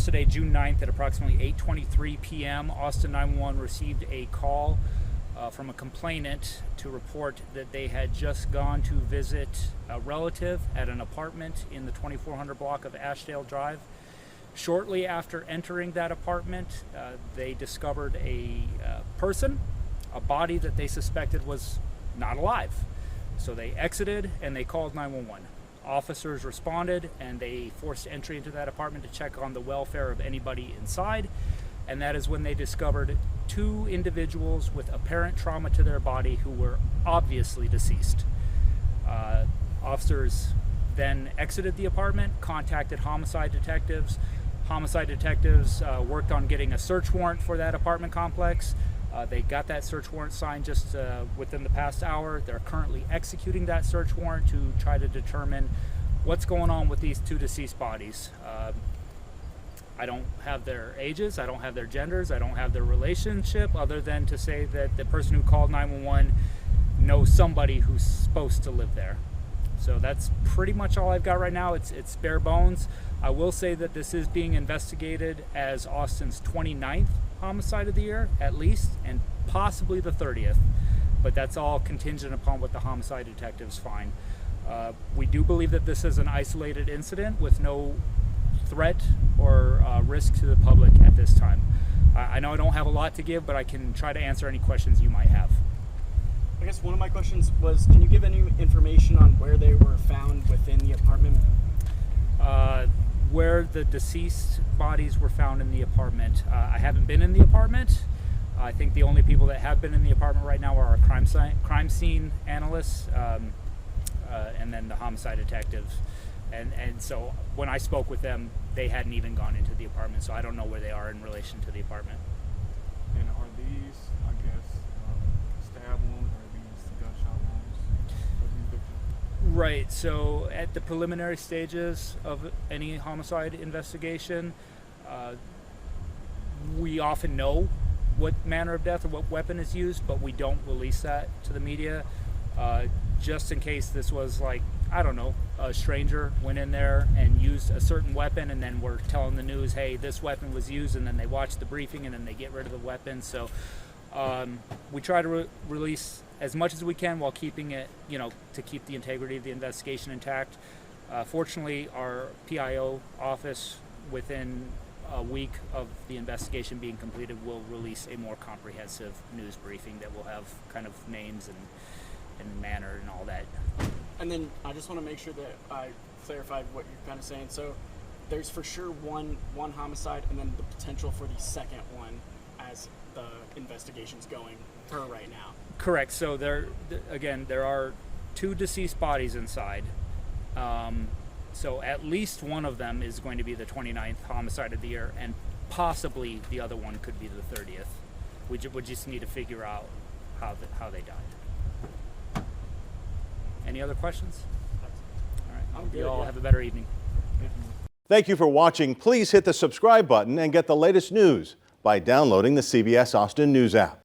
yesterday, June 9th, at approximately 8:23 p.m., Austin 911 received a call from a complainant to report that they had just gone to visit a relative at an apartment in the 2400 block of Ashdale Drive. Shortly after entering that apartment, they discovered a person, a body that they suspected was not alive. So they exited and they called 911. Officers responded and they forced entry into that apartment to check on the welfare of anybody inside. And that is when they discovered two individuals with apparent trauma to their body who were obviously deceased. Officers then exited the apartment, contacted homicide detectives. Homicide detectives worked on getting a search warrant for that apartment complex. They got that search warrant signed just within the past hour. They're currently executing that search warrant to try to determine what's going on with these two deceased bodies. I don't have their ages, I don't have their genders, I don't have their relationship, other than to say that the person who called 911 knows somebody who's supposed to live there. So that's pretty much all I've got right now. It's bare bones. I will say that this is being investigated as Austin's 29th homicide of the year, at least, and possibly the 30th. But that's all contingent upon what the homicide detectives find. We do believe that this is an isolated incident with no threat or risk to the public at this time. I know I don't have a lot to give, but I can try to answer any questions you might have. I guess one of my questions was, can you give any information on where they were found within the apartment? Where the deceased bodies were found in the apartment, I haven't been in the apartment. I think the only people that have been in the apartment right now are our crime scene analysts and then the homicide detectives. And so when I spoke with them, they hadn't even gone into the apartment, so I don't know where they are in relation to the apartment. And are these, I guess, stab wounds, or are these gunshot wounds for these victims? Right, so at the preliminary stages of any homicide investigation, we often know what manner of death or what weapon is used, but we don't release that to the media, just in case this was like, I don't know, a stranger went in there and used a certain weapon, and then we're telling the news, hey, this weapon was used, and then they watch the briefing and then they get rid of the weapon. So we try to release as much as we can while keeping it, to keep the integrity of the investigation intact. Fortunately, our PIO office, within a week of the investigation being completed, will release a more comprehensive news briefing that will have kind of names and manner and all that. And then I just want to make sure that I clarified what you're kind of saying. So there's for sure one homicide, and then the potential for the second one as the investigation's going for right now. Correct. So there are two deceased bodies inside. So at least one of them is going to be the 29th homicide of the year, and possibly the other one could be the 30th. We just need to figure out how they died. Any other questions? All right. I hope you all have a better evening. Thank you for watching. Please hit the subscribe button and get the latest news by downloading the CBS Austin News app.